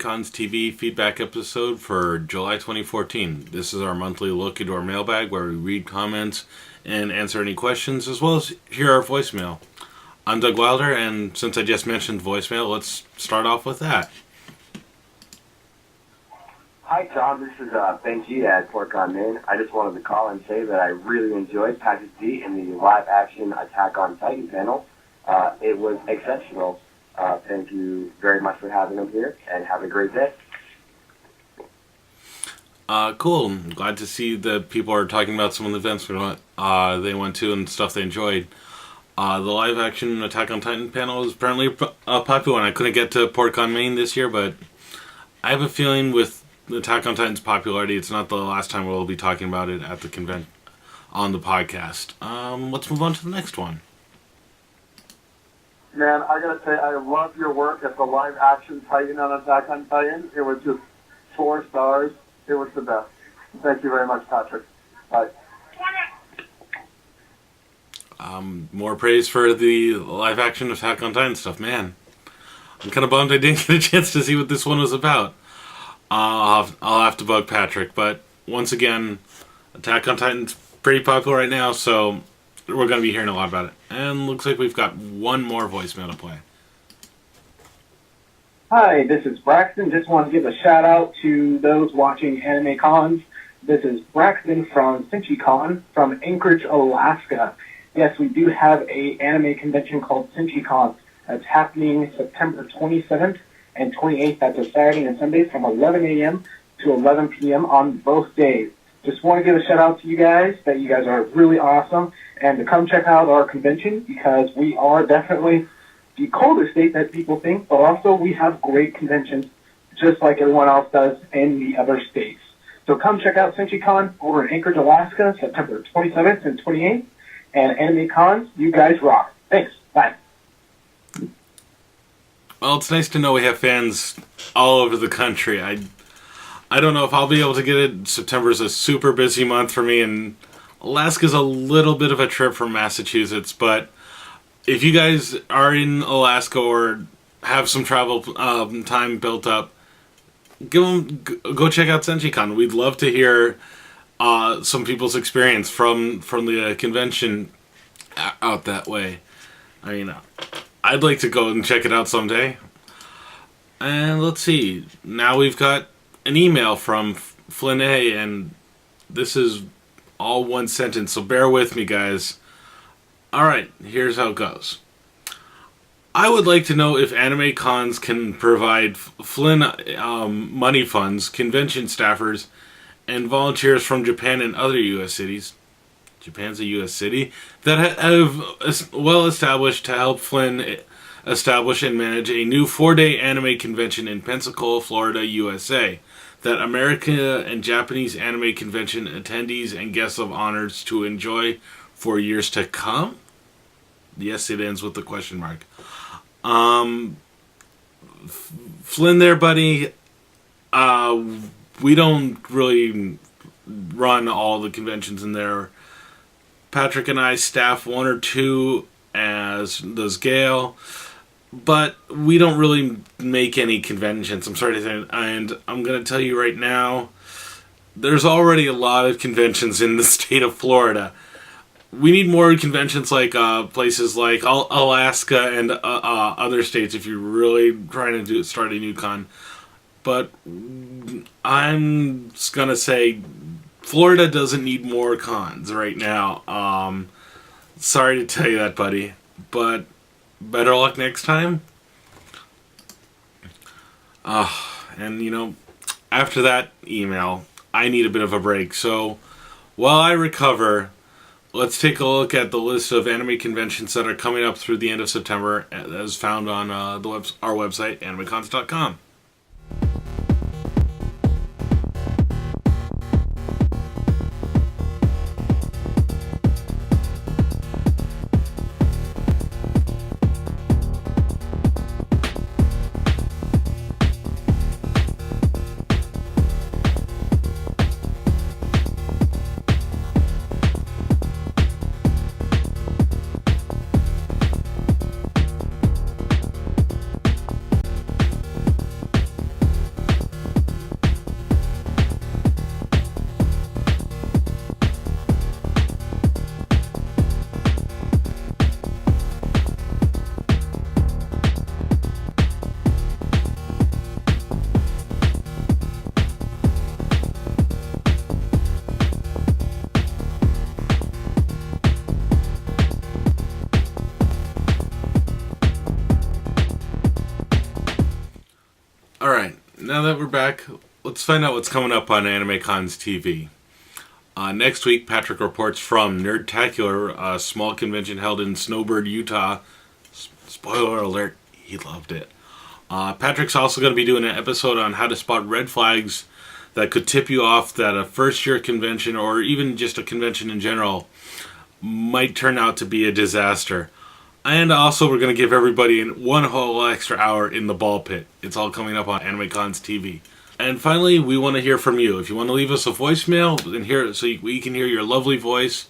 AnimeCons TV feedback episode for July 2014. This is our monthly look into our mailbag where we read comments and answer any questions, as well as hear our voicemail. I'm Doug Wilder, and since I just mentioned voicemail, let's start off with that. Hi, Tom. This is Ben G at PortCon Maine. I just wanted to call and say that I really enjoyed Patrick D in the live-action Attack on Titan panel. It was exceptional. Thank you very much for having him here, and have a great day. Cool. I'm glad to see that people are talking about some of the events they went to and stuff they enjoyed. The live-action Attack on Titan panel is apparently a popular one. I couldn't get to PortCon Maine this year, but I have a feeling with Attack on Titan's popularity, it's not the last time we'll be talking about it at the convention on the podcast. Let's move on to the next one. Man, I gotta say, I love your work as the live-action Titan on Attack on Titan. It was just 4 stars. It was the best. Thank you very much, Patrick. Bye. More praise for the live-action Attack on Titan stuff. Man, I'm kind of bummed I didn't get a chance to see what this one was about. I'll have to bug Patrick, but once again, Attack on Titan's pretty popular right now, so we're going to be hearing a lot about it. And looks like we've got one more voicemail to play. Hi, this is Braxton. Just want to give a shout out to those watching AnimeCons. This is Braxton from SinchiCon from Anchorage, Alaska. Yes, we do have a anime convention called SinchiCon that's happening September 27th and 28th. That's a Saturday and Sunday from 11 a.m. to 11 p.m. on both days. Just want to give a shout out to you guys, that you guys are really awesome, and to come check out our convention, because we are definitely the colder state that people think, but also we have great conventions just like everyone else does in the other states. So come check out SinchiCon over in Anchorage, Alaska, September 27th and 28th, and AnimeCons, you guys rock. Thanks. Bye. Well, it's nice to know we have fans all over the country. I don't know if I'll be able to get it. September's a super busy month for me, and Alaska's a little bit of a trip from Massachusetts, but if you guys are in Alaska or have some travel time built up, go check out SinchiCon. We'd love to hear some people's experience from the convention out that way. I mean, I'd like to go and check it out someday. And let's see. Now we've got an email from Flynn A, and this is all one sentence, so bear with me, guys. Alright, here's how it goes. I would like to know if AnimeCons can provide Flynn money funds, convention staffers, and volunteers from Japan and other U.S. cities. Japan's a U.S. city that have well established to help Flynn establish and manage a new 4-day anime convention in Pensacola, Florida, USA, that American and Japanese anime convention attendees and guests of honors to enjoy for years to come? Yes, it ends with the question mark. Flynn there, buddy. We don't really run all the conventions in there. Patrick and I staff 1 or 2, as does Gail, but we don't really make any conventions. I'm sorry to say, and I'm going to tell you right now, there's already a lot of conventions in the state of Florida. We need more conventions like places like Alaska and other states if you're really trying to start a new con. But I'm just going to say Florida doesn't need more cons right now. Sorry to tell you that, buddy, but better luck next time. And, you know, after that email, I need a bit of a break. So while I recover, let's take a look at the list of anime conventions that are coming up through the end of September, as found on our website, AnimeCons.com. now that we're back, let's find out what's coming up on AnimeCons TV. Next week, Patrick reports from Nerdtacular, a small convention held in Snowbird, Utah. Spoiler alert, he loved it. Patrick's also going to be doing an episode on how to spot red flags that could tip you off that a first-year convention, or even just a convention in general, might turn out to be a disaster. And also, we're going to give everybody one whole extra hour in the ball pit. It's all coming up on AnimeCons TV. And finally, we want to hear from you. If you want to leave us a voicemail and hear so we can hear your lovely voice,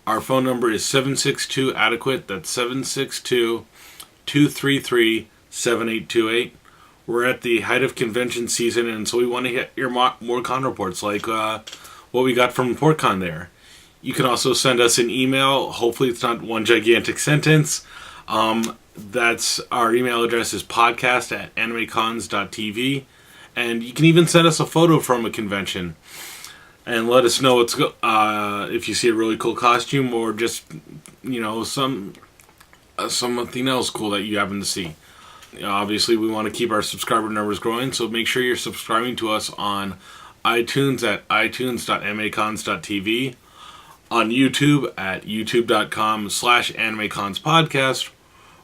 our phone number is 762-ADEQUATE. That's 762-233-7828. We're at the height of convention season, and so we want to get your more con reports, like what we got from PortCon there. You can also send us an email. Hopefully it's not one gigantic sentence. That's our email address is podcast@animecons.tv. And you can even send us a photo from a convention and let us know if you see a really cool costume or just, something else cool that you happen to see. Obviously, we want to keep our subscriber numbers growing, so make sure you're subscribing to us on iTunes at itunes.animecons.tv, on YouTube at youtube.com/animeconspodcast,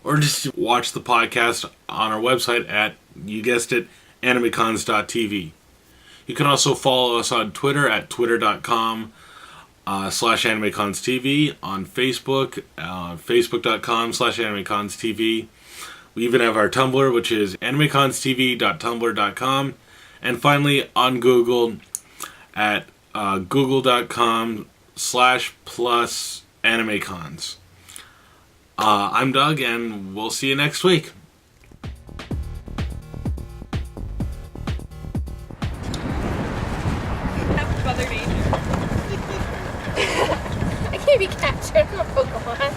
or just watch the podcast on our website at, you guessed it, animecons.tv. You can also follow us on Twitter at twitter.com/animeconstv, on Facebook, facebook.com/animeconstv. We even have our Tumblr, which is animeconstv.tumblr.com, and finally on Google at google.com/+animecons. I'm Doug, and we'll see you next week. Mother Nature. I can't be captured for Pokemon.